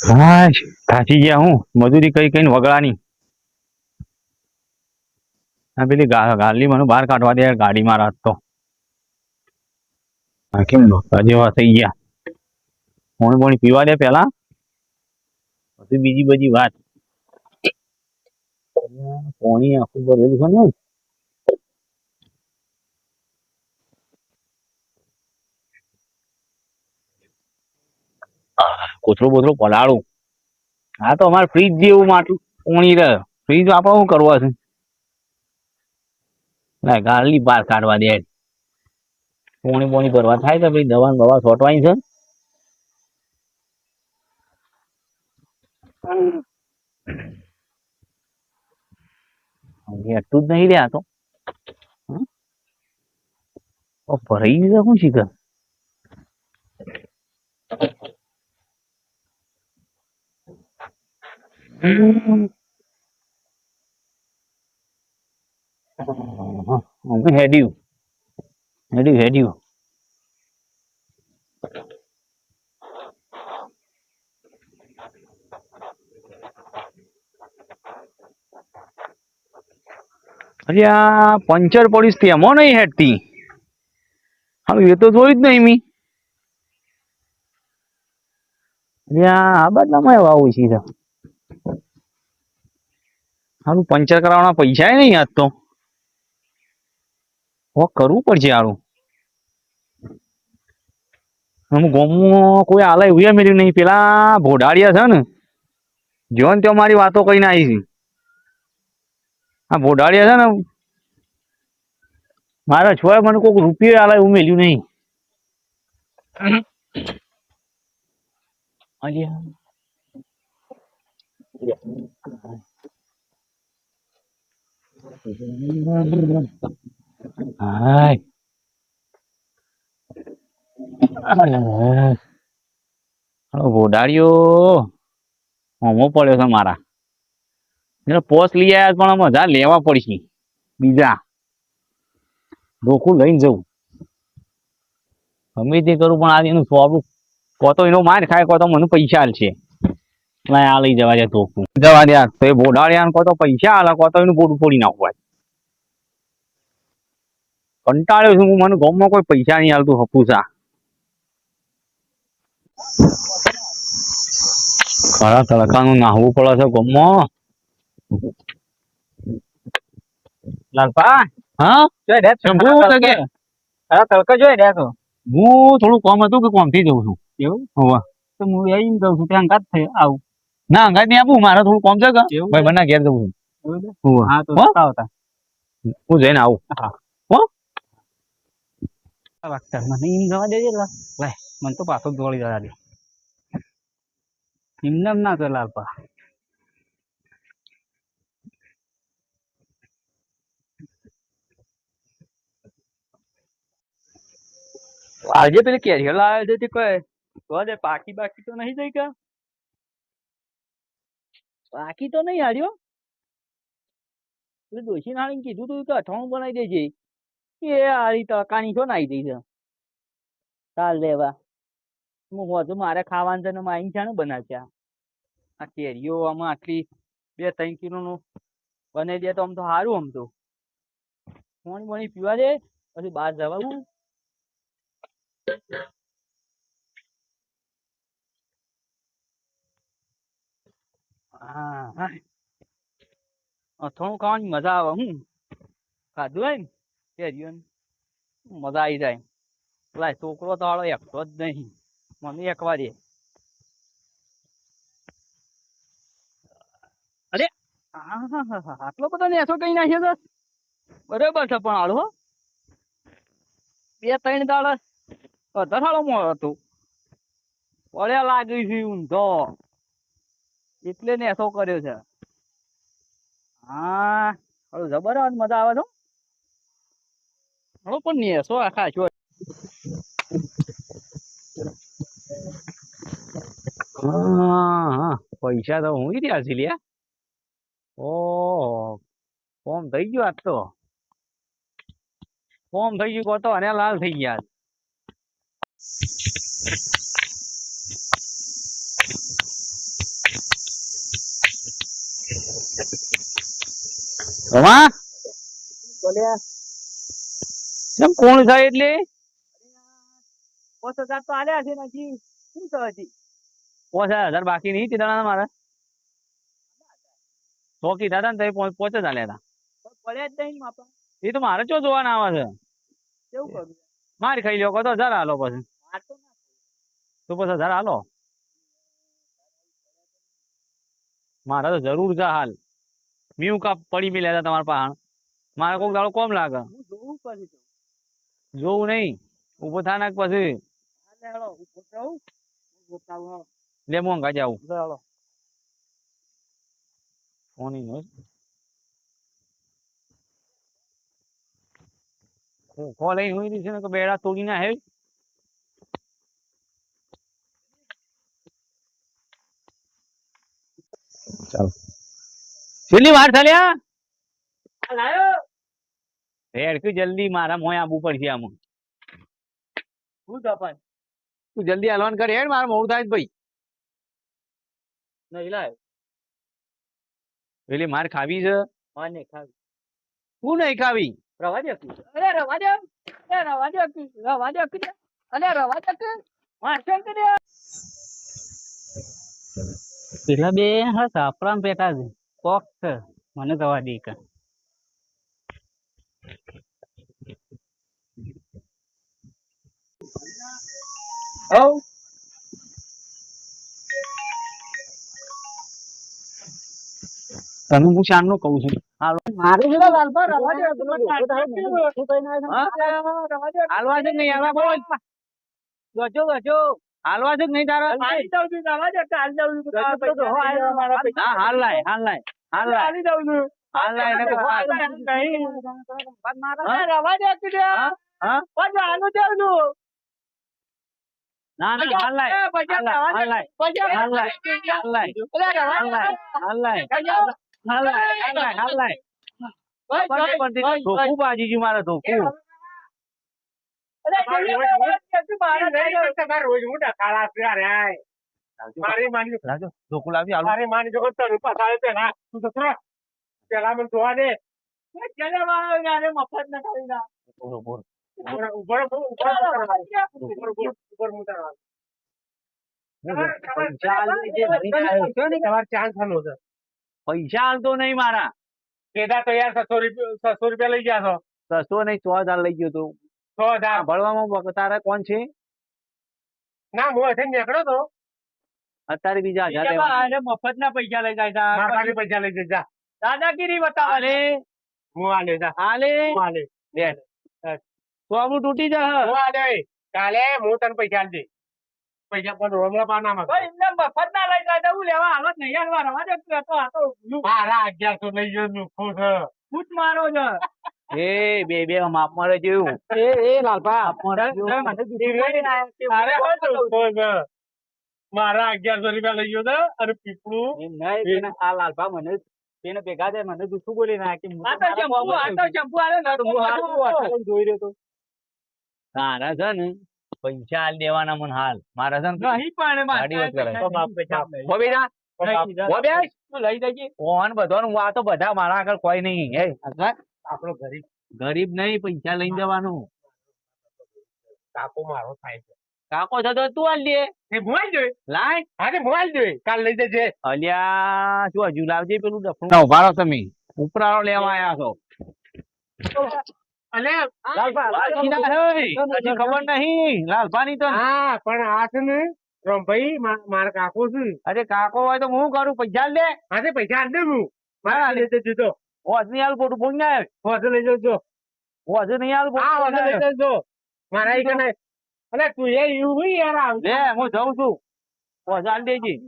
હા, થાકી ગયા હું મજૂરી કઈ કઈ વગડાની. આ પેલી ગાલી મને બહાર કાઢવા દે ગાડીમાં રાત તો કેમ જેવા થઈ ગયા. પોણી પોણી પીવા દે પેલા પછી બીજી બધી વાત. પોણી આખું ભરેલું છે ને. કોથળો બોથળો પલાળું. હા તો અમારે ફ્રીજ જેવું માટલું પોણી રહે. ફ્રીજ આપણે શું કરવા છે. ગાલી બહાર કાઢવા દે. પોણી પોણી ભરવા થાય તો ભાઈ દવા દવા છોટવાની છે. એટલું જ નહીં રહ્યા તો ભરાઈ ગયું શું શીખર. હેડ્યું હેડ્યું હેડ્યું. હજી આ પંચર પડીશ તી એમાં નહીં હેડતી. હવે એ તો જોયું જ નહીં મી. આ બદલામાં એવા ઓછી છે. હારું પંચર કરાવવાના પૈસા નહીં આજ તો. કરવું પડશે હારું. અમુક ગામમાં કોઈ આલે એવું મેળ્યું નહીં. પેલા ભોડાડિયા છે ને જો ને ત્યાં મારી વાતો કહીને આવી છે. આ ભોડાડિયા છે ને મારા છોય મને કોઈક રૂપિયો આલે એવું મેલ્યું નહીં. હાય ભોડાડિયો હોમો પડ્યો છે મારા. પોસ લઈ આવ્યા પણ મજા લેવા પડશે. બીજા ડોકું લઈને જવું ગમે તે કરું પણ આ એનું સ્વરૂપ કો તો એનો માર ખાય કો તો મને પૈસા આલશે. આ લઈ જવા દે ધોકું જવા દે તો એ ભોડાડિયા કો તો પૈસા આલે કો તો એનું બોડું ફોડી નાખવાય. કંટાળ્યો છું હું. મને ગામમાં કોઈ પૈસા નહીં આલતું હપુસા. ખરા તડકાનું નાહવું પડે છે ગામમાં. લાલપા હા તડકા જોઈ રહ્યા છો. હું થોડું કોમ હતું કે કોમ થી જઉં છું. એવું હોવા તો હું અહીં જઉં છું ત્યાં અંગાત થઈ આવું. ના અંગાત નહીં આપું મારે થોડું કોમ છે કે ભાઈ બના ઘેર જવું છું. હા તો હું જઈને આવું. હા મને એમ જવા દેજે લાય મને તો પાછો દોડી જવા દે. એમને ના કર લાલપા. આજે પેલી કેરીઓ લાવે છે કોઈ તો પાકી બાકી તો નહીં થઈ કે બાકી તો નહીં હાર્યો. એટલે ડોશી નાળી કીધું તું કે અઠાણું બનાવી દેજે. એ હારી તકાની છો નાઈ દઈ છે. ચાલ લેવા હું હોજુ મારે ખાવાનું છે ને માઈ છે ને બનાવ્યા. આ કેરીઓ આમાં આટલી 2-3 કિલો નું બનાવી દે તો આમ તો સારું. આમ તો પાણી પાણી પીવા દે પછી બહાર જવાનું. હા અથાણું ખાવાની મજા આવે. હું ખાધું હોય ને કેરીઓ મજા આવી જાય. લાય છોકરો તો હાલો એકતો જ નહીં. મને એકવા દે. અરે હા આટલો બધો નેસો કઈ નાખ્યો તો બરોબર છે. પણ હાલો 2-3 દાડા વધારે મોડો હતું પડ્યા લાગી છે ઊંધો એટલે નેસો કર્યો છે. હા જબર મજા આવે છે. પણ નેસો આખા છો. હા પૈસા તો હું રહ્યા છે લ્યા. ઓહો કોમ થઈ ગયું. આજ તો કોમ થઈ ગયું. તો અને લાલ થઈ ગયા. રમા કેમ કોણ થાય એટલે 5,000 તો આલ્યા છે ને હજી શું છે હજી 5,000 બાકી નહીં તે દાડા મારા 100 કીધા હતા ને તો 5 જ આલ્યા હતા પડ્યા જ નહીં માપા એ તો મારે ચો જોવાના આવે છે કેવું કરું માર ખાઈ લ્યો કહો તો 1000 હાલો પછી તો પછી 1000 હાલો મારા તો જરૂર છે હાલ મ્યુ કા પડી મેલ્યા હતા તમારા પાસે મારે કોઈક દાડો કોમ લાગે જોવું નહીં ઉભો થા નાખ પછી લે મોંઘા જાવું કોની નો ખો લઈને હુઈ છે ને કે બેડા તોડી ના હે ચાલો છેલ્લી વાર ચાલ્યા હેડ જલ્દી મારા મોય આબુ પડશે આમાં શું તપન તું જલ્દી હલવાન કર હેડ મારા મોડું થાય ભાઈ નહીં લાય પેલી માર ખાવી છે માર નહીં ખાવી તું નહીં ખાવી રવા દે અરે રવા દે રવા દે રવા દે અરે રવા દે માર કેમ કરે પેલા બે હા સાપરામ પેટા છે કોક છે મને રવા દે કે Oh. તને હું શાન નું કઉ છું મારે હાલવા છે નહીં હાલવા છે નહીં તારા હાલ લાય હાલ લાય હાલ લાય ના ના હાલ લાય હાલ લાય ધોકું બાજી ગયું મારે ધોકું ધોકું લાવી મારી માની જો પેલા તું તો પેલા મને જોવા દે મફત ના કરી ના પૈસા હાલતો નહીં મારા કેદા તો યાર 600 રૂપિયા લઈ ગયા છો 600 નહીં 6000 લઈ ગયો તું 6000 ભરવામાં તારે કોણ છે ના હું હશે નીકળ્યો તો અત્યારે બીજા 1000 મફત ના પૈસા લઈ જાય પૈસા લઈ જજા દાદાગીરી બતાવે લે હું આલે હાલે લે તો આપણું તૂટી જાય કાલે હું તને પૈસા આપી દે પૈસા પણ રોમલા પાનામાં એમને મફત ના લઈ જાય હું લેવા હાલત નહીં યાર મારા 1100 લઈ ગયો ખુશ ખુશ મારો છે એ બે માપ મળે જેવું એ લાલપા મારા 1100 રૂપિયા લઈ ગયો અને પીપળું આ લાલપા મને તેને ભેગા થાય મને દુઃખું બોલી નાખી જોઈ રહ્યો તો તારા છે ને પૈસા હાલ દેવાના મને હાલ મારા છે ને નહીં પણ લઈ જજે ઓન બધો આ તો બધા મારા આગળ કોઈ નહીં હે આપણો ગરીબ નહીં પૈસા લઈને જવાનું કાકો મારો થાય છે કાકો થતો તું હાલ દે મોબાઈલ જોઈ લાય હા મોબાઈલ જોઈ કાલ લઈ જજે અલ્યા શું હજુ લાવજે પેલું ડફણું ઉભારો તમે ઉપરાળો લેવા આયા છો ખબર નહી લાલભાની તો હા પણ આ છે ને ભાઈ મારા કાકો છે અરે કાકો હોય તો હું કરું પૈસા લે હા પૈસા આલ દે હું મારા લઈ જજો હોજ નહીં હાલ ખોટું બોલ ના હોજ લઈ જજો હોજ નહીં હાલ લઈ જજો મારા એક નહીં અરે તું એ એવું યાર લે હું જઉં છું હોજ આલ દેજી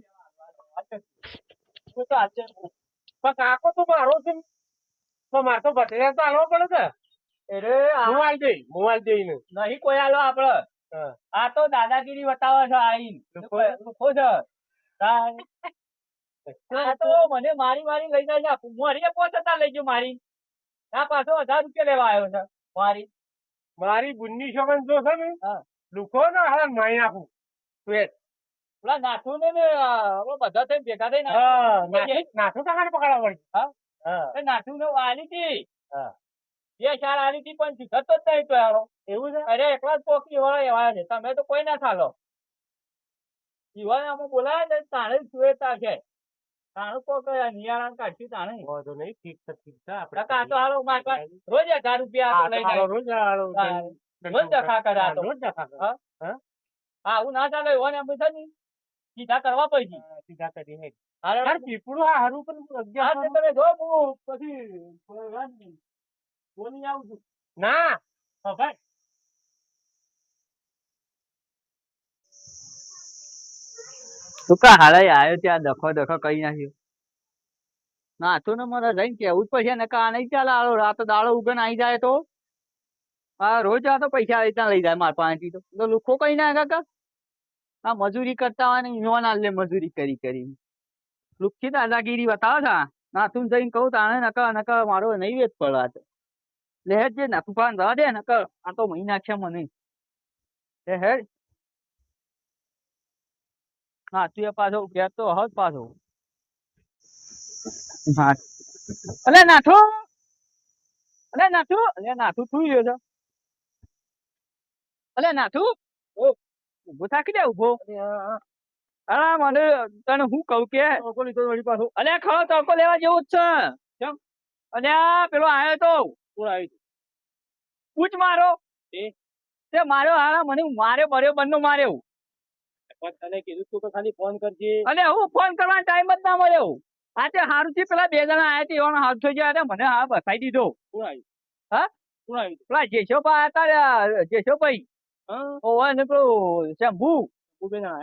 કાકો તો મારો છે તો મારે તો ભટેરા તો હાલવો પડે છે મોબાઈલ જોઈને નહીં કોઈ હાલો આપડે આ તો દાદાગીરી બતાવે છે આઈ લુખો છે આ તો મને મારી લઈ જાય છે મોરી 5,000 લઈ ગયો મારી ના પાછો 1000 રૂપિયા લેવા આવ્યો છે મારી બુન્ની શોભન જો છે ને લુખો ને હાલ મારી નાખું પેલા નાથું ને બધા થઈને ભેગા થઈને નાથું કાકાને પકડવા પડી એ નાથું ને વાલી હતી બે ચાર આલી હતી પણ શીખતો જ નહીં તો યારો એવું છે અરે એકલા જ પોકી વાળા એવા છે તમે તો કોઈ ના ચાલો જીવાને અમે બોલાવે ને તાણે સુએતા છે તાણું કોક નિયારણ કાઢી તાણે વાંધો નહીં ઠીક છે આપણે તો હાલો માર રોજ 1000 રૂપિયા લઈ જાય રોજ દખા કરે આ તો રોજ દખા કરે હા આવું ના ચાલે ઓને અમે છે ને સીધા કરવા પડી સીધા કરી હે અરે પીપળું આ હારું પણ 11 તમે જો હું પછી બોલી આવું છું ના ભાઈ તું કા હાલે આવ્યો ત્યાં દખો દખો કઈ નાખ્યો ના તો ને મારે જઈને કેવું જ પડશે ને કા નહીં ચાલે આલો રાત દાડો ઉગન આવી જાય તો આ રોજ આ તો પૈસા લઈ જાય મારા પાસેથી તો લુખો કઈ ના કાકા આ મજૂરી કરતા હોય ને ઈનો ના લે મજૂરી કરી કરી લુખી દાદાગીરી બતાવો છે ના તું જઈને કહું તાણે નકા નકા મારો નહીં વેચ પડવા લે હેડ જે નાખું પાન જવા દે નકા આ તો મહી નાખશે મને એ હેડ હા તું એ પાછો ઘેર તો હજ પાછો હા અલે નાથું શું ગયો છે અલે નાથું ઉભો થાકી દે ઉભો અરે મને તને હું કહું કે પાછું અલે ખાવ તડકો લેવા જેવું જ છે કેમ અને પેલો આવ્યો તો કોણ આવ્યું પૂછ મારો તે માર્યો હારા મને માર્યો બર્યો બંને માર્યો તને કીધું તું કે ખાલી ફોન કરજે અને હું ફોન કરવાનો ટાઈમ જ ના મળ્યો આ તે હારું થી પેલા બે જણા આયા તે એનો હાથ થઈ ગયા મને હા બતાવી દીધો કોણ આવ્યું હા કોણ આવ્યું પેલા જેશોભાઈ હતા જેશોભાઈ ઓવા ને પેલું શંભુ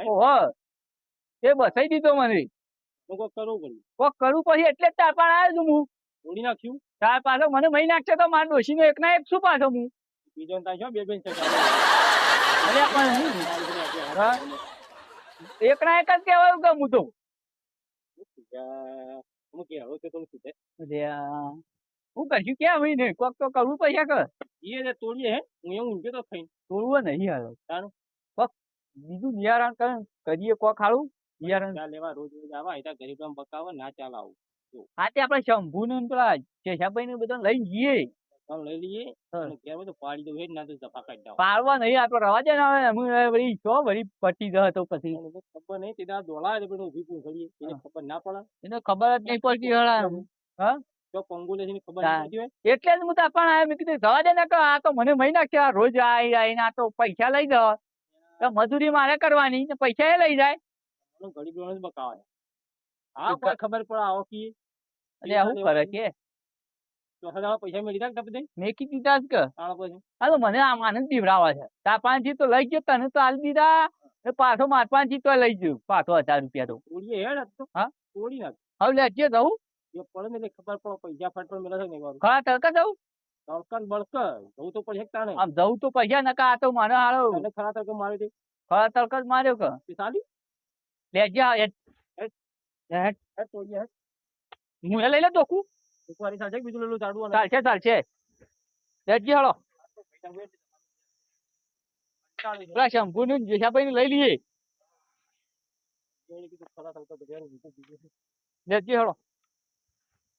ઓહો એ બતાવી દીધો મને કોક કરવું પડ્યું એટલે જ ચાર પાંચ આવ્યો છું હું તોડી નાખ્યું ચાર પાછો મને મહી નાખશે તો મારા ડોશી નો એક ના એક શું પાછો હું બીજો બે બેન એક ના એક જ કહેવાયું કે હું તો હું કરશું ક્યાં ભાઈ ને કોક તો કરવું પૈસા કર એ તોડીએ હે હું એવું ઊંઘે તો થઈ તોડવું નહીં હાલો તારું કોક બીજું નિયારણ કરીએ કોક હાલું નિયારણ લેવા રોજ રોજ આવા એ ગરીબ બકાવે ના ચાલ આવું હા તે આપણે શંભુ ને પેલા જેસાભાઈ ને બધા લઈને જઈએ લઈ લઈએ પાડી દઉં ના તો પાડવા નહીં આપડે રવા દે ને વળી છો વળી પટી ગયો તો પછી ખબર નહીં સીધા દોડા ઉભી પૂછડીએ એને ખબર ના પડે એને ખબર જ નહીં પડતી હા પંગુ લેશે ખબર એટલે જ હું તો પણ આવ્યો મેં કીધું જવા દે ને આ તો મને મહી નાખ્યા રોજ આવીને આ તો પૈસા લઈ જાવ તો મજૂરી મારે કરવાની ને પૈસા એ લઈ જાય ગરીબ જ બકાવે હા કોઈ ખબર પડે આવો કી એટલે શું કરે કે પૈસા મેળવી નાખ મેકી દીધા જ કે હાલો મને આમ આનંદ દીવડાવે છે તાર પાંચ તો લઈ ગયો તને તો હાલ દીધા પાછો માર પાંચ તો લઈ ગયું પાછો 1000 રૂપિયા તો હા તોડી નાખ હવે લેજે જવું એ પડે ને ખબર પડે પૈસા ફટ મેળવે છે ને ખરા તડકા જવું તડકા બળક જવું તો પડે તાણે આમ જવું તો પૈસા નકા આ તો મારો હાલો ખરા તડકા માર્યો તે ખરા તડકા જ માર્યો કે સાલી લેજે હું એ લઈ લે ડોકું બીજું લેલું ચાલશે લેજે હળો પેલા શંભુ ને જેસાભાઈ ને લઈ લઈએ લેજે હળો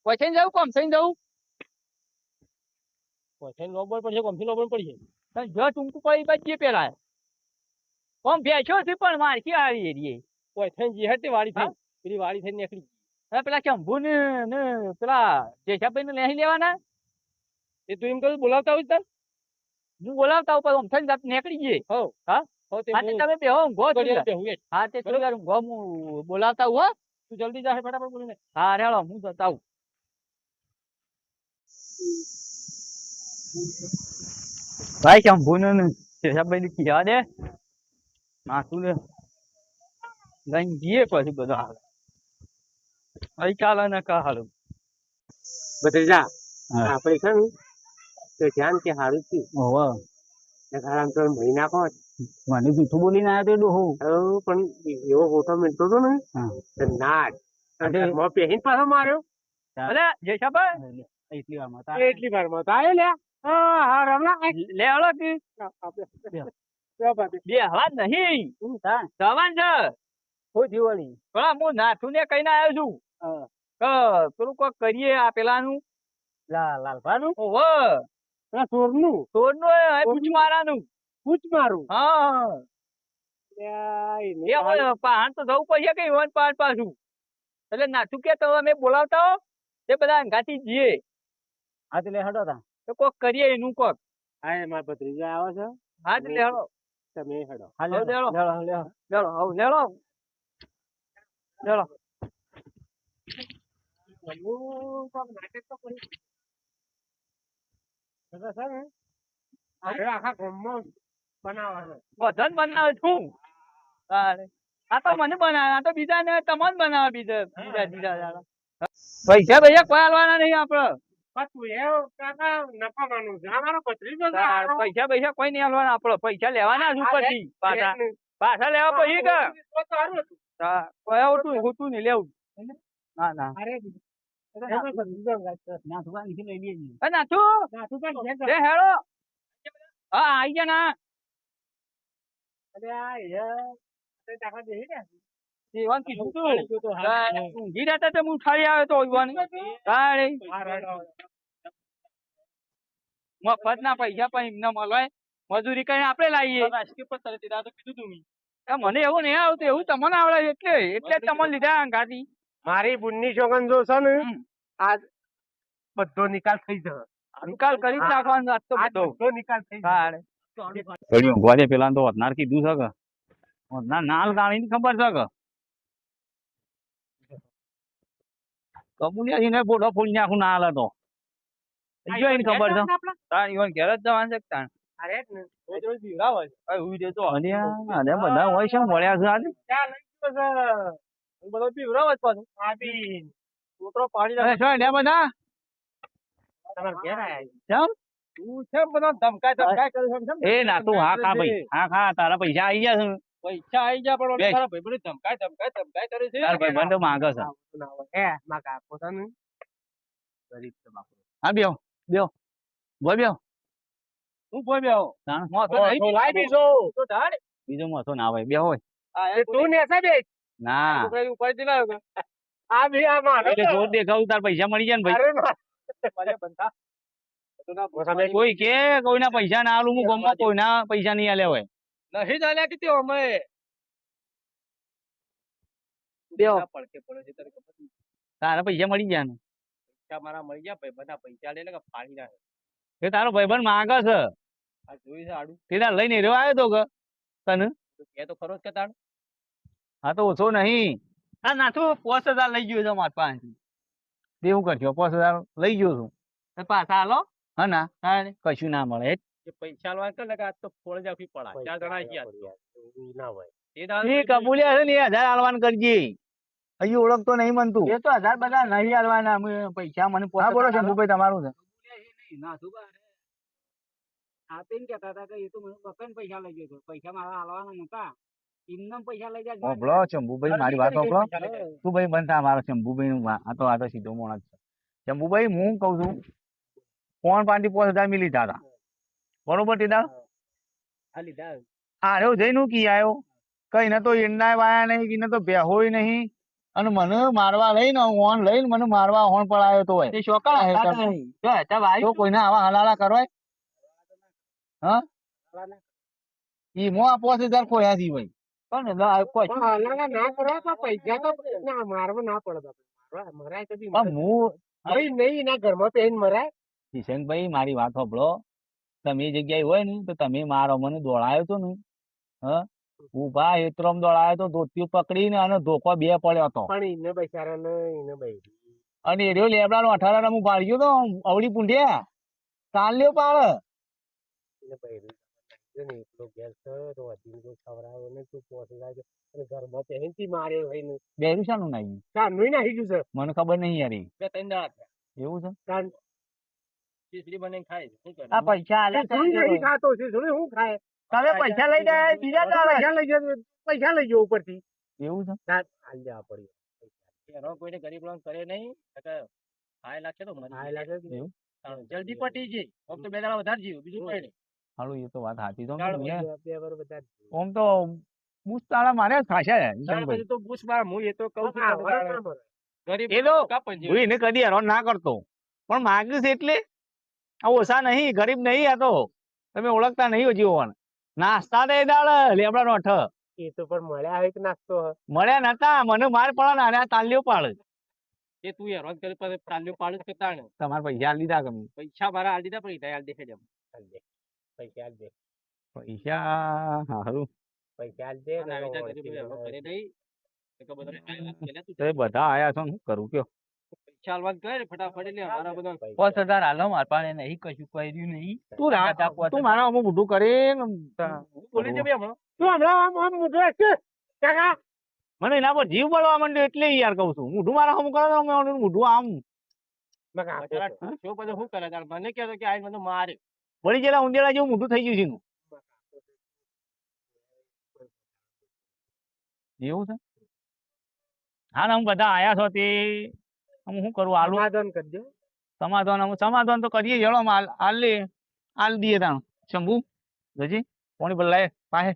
પૈસા જવું કોમ થઈને જવું પૈસા લોબર પડશે કોમથી લોબર પડશે જો ટૂંકું પડી બાજુ પેલા કોમ ભેંસો છે પણ મારખી આવી એરિયે પૈસા જે હતી વાળી થઈ પેલી વાળી થઈને નીકળી પેલા શંભુ ને પેલા જેસાભાઈ ને લઈ લેવાના એ તું એમ કહું બોલાવતા હોય હું બોલાવતા ઉપર આમ થઈને નીકળી જઈએ હા તમે બેહો ઊંઘો હા તે થોડી વાર ઊંઘો હું બોલાવતા હું તું જલ્દી જા ફટાફટ બોલીને હા રેડો હું જતા આવું ભાઈ શંભુ ને જેસાભાઈ ને કહેવા દે નાખું લે લઈને જઈએ પછી બધા હાલ અહીં ચાલે ને કા હાલું બધે જા આપણે છે ને તો ધ્યાન કે સારું થયું આમ તો મહિના કોણ મને જૂઠું બોલીને આવ્યો તો ડોહો પણ એવો ફોટો મેળતો હતો ને ના પહેરીને પાછો માર્યો અરે જેસાભાઈ એટલી વારમાં આવ્યો લે હા રમલા લે હળો કે બે હવા નહીં જવાન છે હું જીવણી હું નાથું ને કહીને આવ્યો છું પેલું કોક કરીએ આ પેલાનું લાલભાનું ઓહો પેલા ચોરનું ચોરનું પૂછ મારાનું પૂછ મારું હા એ હવે પહાણ તો જવું પડશે કે ઈવન પહાડ પાછું એટલે નાથું કે તો અમે બોલાવતા હો તે બધા અંગાથી જઈએ હા તો લે હડો તા તો કોક કરીએ એનું કોક હા એ મારા ભત્રીજા આવે છે હા તો લેડો તમે હડો હા લેડો લેડો લેડો લેડો લેડો આખા ગામમાં બનાવે છે વજન બનાવે છું તારે આ તો મને બનાવે આ તો બીજા ને તમને બનાવે બીજા દાડા પૈસા કોઈ આલવાના નહીં આપડે પાછું એવું કાકા નફાવાનું છે અમારો ભત્રીજો છે તાર પૈસા કોઈ નહીં આલવાના આપડે પૈસા લેવાના જ ઉપરથી પાછા લેવા પછી કે કયા હોતું નહીં લેવું ના ના નાથું એ હેડો હા આઈ ગયા ના ઈવાન કીધું તું ઊંઘી રહેતા તે હું ઉઠાડી આવ્યો તો ઈવાન મફત ના પૈસા પણ એમને મળવાય મજૂરી કરીને આપણે લાવીએ મને એવું નહીં આવતું એવું તમને આવડે એટલે જ તમને લીધા અંગાથી મારી બુનની છોકન જો છે ને આજ બધો નિકાલ થઈ જશે નિકાલ કરી જ નાખવાનો આજ તો બધો નિકાલ થઈ જશે ઘડી ઊંઘવા દે પેલા તો વધનાર કીધું છે કે વધનાર નાલ ગાણી ખબર છે કે કબૂલિયા ને ફોટો ફૂલ નાખું ના હાલે તો એને ખબર છે તાર ઈવન ઘેર જ જવાનું છે તાણ અરે ને બધા હોય છે મળ્યા છે આજે બધો પીવરાવ જ પાછું છોકરો પાણી બધા તમારે ઘેર આયા તું છે બધા ધમકાય કરે છે એ ના તું હા ખા ભાઈ હા ખા તારા પૈસા આવી ગયા છે પૈસા આવી ગયા પણ તારા ભાઈ ધમકાય કરે છે તારા ભાઈ બંધ માંગે છે એ માં કાકો છે ને ગરીબ છે બાપુ હા બેહો બોલ બેહો તું બોલ બેહો મોસો નહીં લાઈ બીજો તો ઢાળ બીજો મોસો ના આવે બેહો તું ને સાહેબ ના ઉપર દિલાયો આ ભી આ મારો એટલે જોર દેખાવું તાર પૈસા મળી જાય ને ભાઈ કોઈ કે કોઈના પૈસા ના આલું હું ગામમાં કોઈના પૈસા નહીં આલ્યા હોય નહીં જ આલ્યા કે અમે તારા પૈસા મળી ગયા ને પૈસા મારા મળી ગયા ભાઈ બધા પૈસા લે કે ફાડી નાખે એ તારો ભાઈબંધ માંગે છે આ જોઈ છે આડું તે તાર લઈને રહ્યો આવ્યો તો કે તને કે તો ખરો જ કે તાર હા તો ઓછો નહીં હા નાથું 5000 લઈ ગયો છે મારા પાસેથી તે હું કરશો 5000 લઈ ગયો છું પાછા હાલો હા ના તારે કશું ના મળે પૈસા આલવા કે આજ તો ફોડ જ આપી પડા 4 જણા ના હોય એ કબૂલ્યા છે ને 1000 આલવાન કરજે હજી ઓળખતો નહીં મનતું એ તો 1000 બધા નહીં આલવાના પૈસા મને હા બોલો શંભુભાઈ તમારું છે આપીને કેતા હતા કે એ તો મને બકન પૈસા લઈ ગયો પૈસા મારા આલવાના નતા એમને પૈસા લઈ જાય બોલો શંભુભાઈ મારી વાત બોલો તું ભાઈ બનતા મારો શંભુભાઈ નું આ તો સીધો મોણ જ છે શંભુભાઈ હું કઉ છું કોણ 5000 મિલી લીધા બરોબર ટીદાર આર્યો જઈને હું કી આવ્યો કઈ ને તો ઈંડા વાયા નહીં કઈ ને તો બેહોય નહીં અને મને મારવા લઈને હોન લઈને મને મારવા હોન પડાયો તો કોઈને આવા હલાલા કરવાય હા ઈ મો 5000 ખોયા છી ભાઈ પણ ના કરો તો પૈસા તો ના મારવા ના પડે મરાય તો હું નહીં ના ઘરમાં પહેરીને મરાય કિશનભાઈ મારી વાત સાંભળો તમે એ જગ્યાએ હોય ને તો તમે મારો મને દોડાયો તો ને ઉભા એતરમ દોડાયો તો ધોતિયું પકડીને અને ધોકો 2 પડ્યો હતો પણ એને બચારા એને ભાઈ અને એરિયો લેબડાનો 18 હું પાડ્યો તો અવળી પૂંઢ્યા કાલ્યો પાડ એને ભાઈ એટલો ગેસ તો વધીને ખવડાવ્યો ને તું 5000 અને ઘરમાં પહેરીથી મારે ભાઈ ને બેરું શાનું નાઈ શાનું નાખી ગયું છે મને ખબર નહીં યાર બે 3 દાડા એવું છે ખીચડી બનાવીને ખાય શું કરે આ પૈસા આલ્યા નહીં ખાતો છે શું હું ખાય તમે પૈસા લઈ જાય બીજા પૈસા લઈ ગયો ઉપરથી એવું છે હાલ જવા પડ્યું એનો કોઈને ગરીબ લોન કરે નહીં ખાય લાગશે તો ખાય લાગે એવું જલ્દી પટી જઈ આમ તો 2 દાડા વધારે જીવ બીજું કઈ નહીં હાલો એ તો વાત સાચી તો 2 વાર વધારે ઓમ તો બુસ તાળા મારે ખાશે તો બુશ માર હું એ તો કહું છું ગરીબ એ તો કા પંજી હું એને કદી હેરાન ના કરતો પણ માગીશ એટલે આ ઓછા નહીં ગરીબ નહીં આ તો તમે ઓળખતા નહીં હજી હોવાના નાસ્તા દે દાળ લેબડા નો ઠ એ તો પણ મળ્યા હોય કે નાખતો હ. મળ્યા નતા મને માર પડે ને આને આ તાલ્યો પાડે એ તું હેરાન કરી પછી તાલ્યો પાડે કે તાણે તમારે પૈસા આલી દીધા ગમે પૈસા મારા આલી દીધા પણ ઈતા આલ દેખે જમ આલ દે પૈસા આલ દે પૈસા હારું પૈસા આલ દે ના વિચાર કરી બધું હેરાન કરે નહીં તો કે બધા તો એ બધા આયા છો ને શું કરું કયો પૈસા આલવાન કરે ફટાફટ એટલે અમારા બધા 5000 હાલો માર પાસે નહીં કશું કર્યું નહીં તું મારા અમુક બધું કરે ને બોલી દે ભાઈ હમણાં તું હમણાં આમ મોઢું છે કાકા મને એના પર જીવ બળવા માંડ્યો એટલે યાર કહું છું મોઢું મારા હમ કરે મોઢું આમ શું બધું શું કરે તાર મને કહેતો કે આ મને મારે વળી જેલા ઊંધેડા જેવું મોઢું થઈ ગયું છે એનું. એવું છે હા ને હું બધા આયા છો તે હું શું કરું આલુ સમાધાન કરજો સમાધાન તો કરીએ જળો આલ દઈએ તાણ શંભુ જજી પોણી પર લાય પાસે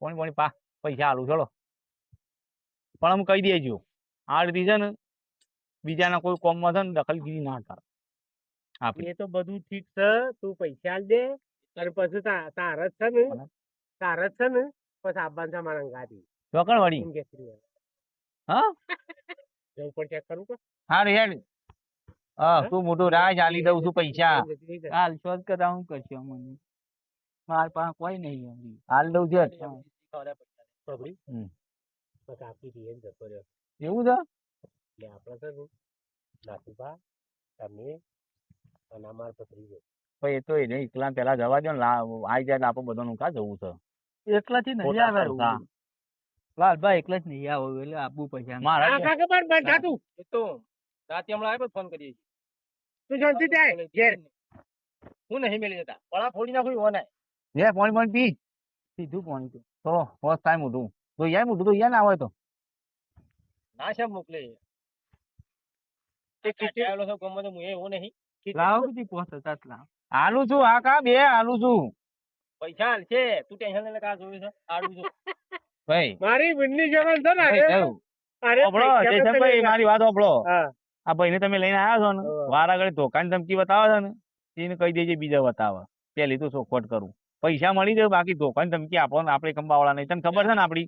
પોણી પા પૈસા આલું ચલો પણ અમે કહી દેજો આ રીતે છે ને બીજાના કોઈ કોમમાં છે ને દખલગીરી ના થાય આપણે એ તો બધું ઠીક છે તું પૈસા આલ દે અને પછી તાર જ છે ને પછી આબાન છે મારા ગાડી ચોકણ વળી હા જવું પણ ચેક કરું કે હા રે હેડ હા તું મોટું રાજ આલી દઉં છું પૈસા હાલ શોધ કરતા હું કરશું મને માર પાસે કોઈ નહીં હાલ દઉં છે પકડી પછી આપી દઈએ જતો રહ્યો એવું છે એટલે આપણે છે ને નાથુભા તમે અને અમાર પકડી ગયો ભાઈ એ તો એને એકલા પેલા જવા દો ને આઈ જાય આપણે બધાનું કા જવું છે એકલાથી નહીં આવે લાલભાઈ એકલા જ નહીં આવો એટલે આપવું પૈસા મારા એ તો રાતે હમણાં આવ્યો ફોન કરીએ તું શાંતિ જાય ઘેર હું નહીં મેળી જતા પડા ફોડી નાખું ઓને જે પાણી પી સીધું પાણી તો હોશ થાય મોટું તો યાર ના આવે તો ના છે મોકલે તે કેટલી આવેલો છે ગમે તો હું એવું નહીં લાવો બધી પહોંચતા લાવ આલું છું હા કા બે આલું છું પૈસા હાલ છે તું ટેન્શન લઈને કા જોયું છે આડું છું ભાઈ મારી બિન્ની જવાન છે ને ઓબળો જયસંભાઈ મારી વાત ઓબળો આ ભાઈને તમે લઈને આવ્યા છો ને વાર આગળ ધોકાની ધમકી બતાવે છે ને એને કહી દેજે બીજા બતાવે પેલી તો ચોખવટ કરું પૈસા મળી જાય બાકી ધોકાની ધમકી આપો ને આપણે કંબાવાળા નહીં તને ખબર છે ને આપડી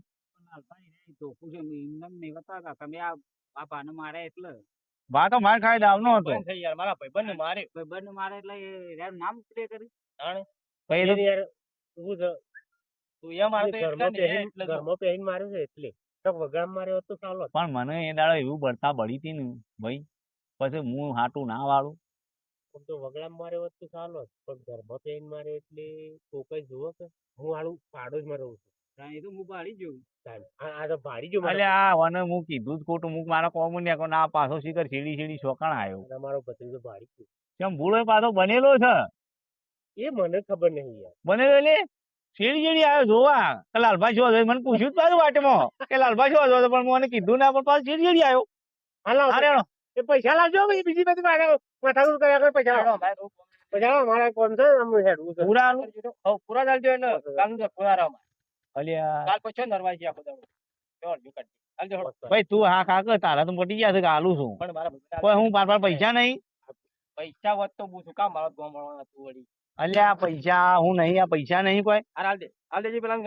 મારે એટલે વાતો માર ખાઈ દાવનો હતો યાર મારા ભાઈબંધ મારે એટલે નામ પ્લે કરી પછી યાર તું એમ મારતો ઘરમાં પહેરીને માર્યું છે એટલે તો વગામ માર્યો તો ચાલો પણ મને એ દાડો એવું બળતા બળી હતી ને ભાઈ પછી હું હાટું ના વાળું તો વગડામ માર્યો તો ચાલો પણ ઘરમાં પહેરીને મારે એટલે તો કઈ જુઓ કે હું હાલું પાડો જ માં રહું છું એ તો હું પાડી જઉં આ તો પાડી જો એટલે આ વને હું કીધું જ ખોટું હું મારા કોમન ના પાછો શીખર સીડી શોકાણ આવ્યો મારો ભત્રીજો પાડી ગયો કેમ ભૂલો પાછો બનેલો છે એ મને ખબર નહીં યાર બનેલો એટલે સીડી આવ્યો જોવા કે લાલભાઈ શું મને પૂછ્યું જ પાછું વાટેમાં કે લાલભાઈ શું હતો પણ મને કીધું ના પણ પાછું સીડી આવ્યો હાલો એ પૈસા લાવજો બીજી બધી માથા કર્યા કરે પૈસા મારા કોણ છે પૂરા પૂરા ચાલજો એને કામ છે પૂરા રામ અલ્યા કાલ પછી નરવાઈ છે આખો ભાઈ તું હા કાકા તારા તો પટી ગયા છે કે આલું છું પણ મારા કોઈ હું પાર પૈસા નહીં પૈસા હોત તો હું શું કામ મારો ગોમ મળવાના તું વળી અલ્યા પૈસા હું નહીં આ પૈસા નહીં કોઈ હાલ દેજે પેલા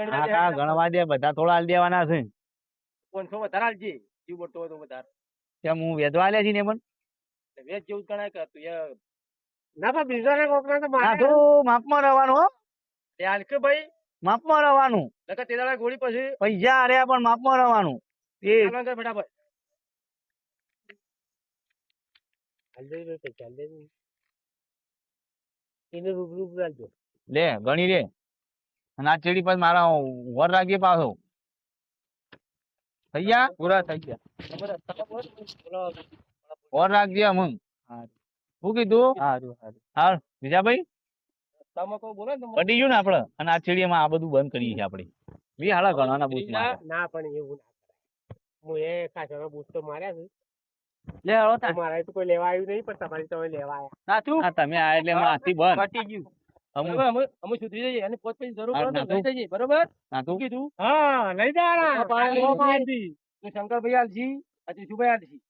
ગણવા દે બધા થોડા હાલ દેવાના છે 500 વધારે હાલજે જીવ બટતો હોય તો વધારે કેમ હું વેચવા લે છે ને પણ વેચ જેવું ગણાય કે તું ના પણ બીજાના કોકના તો મારે તો માપમાં રહેવાનું હો હાલ કે ભાઈ માપમાં રહેવાનું નકર તે દાડા ગોળી પછી પૈસા અરે પણ માપમાં રહેવાનું એ ફટાફટ એને રૂબરૂ રાખજો લે ગણી રે અને આ ચેડી પાસે મારા વર રાખીએ પાછો થઈ ગયા પૂરા થઈ ગયા વર રાખજે અમુક શું કીધું હા બીજાભાઈ પડી ગયું ને આપડે અને આ ચેડીમાં આ બધું બંધ કરીએ છીએ આપણે બી હાલા ઘણા બૂથ ના પણ એવું ના હું એ ખાસા બૂથ તો માર્યા છે લે મારા તો કોઈ લેવા આવ્યું નહીં પણ તમારી તો લેવા આવ્યા તમે આ એટલે માથી બંધ પટી ગયું અમે સુધરી જઈએ અને પોત પછી જરૂર પડે તો લઈ જઈએ બરોબર નાતું કીધું હા લઈ જા શંકરભાઈ આલજી આ જીશુભાઈ આલજી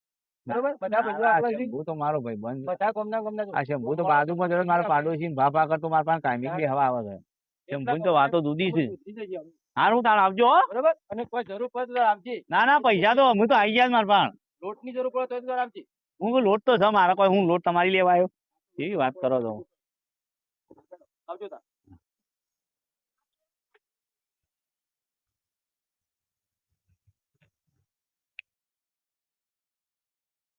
બરોબર બધા ભાઈઓ આ આપણા છે. શંભુ તો મારો ભાઈ બંધ બધા ગોમના આ શંભુ તો બાજુમાં જોડે મારો પાડોશી ભાપ આગળ તો મારા પાસે કાયમિક બી હવા આવે છે શંભુ તો વાતો જુદી છે હારું તાણ આવજો હો. બરોબર અને કોઈ જરૂર પડે તો આપજે. ના ના પૈસા તો હું તો આવી ગયા મારા પાસે લોટની જરૂર પડે તો આપજે. હું લોટ તો છે મારા કોઈ હું લોટ તમારી લેવા આવ્યો એવી વાત કરો છો આવજો તાર.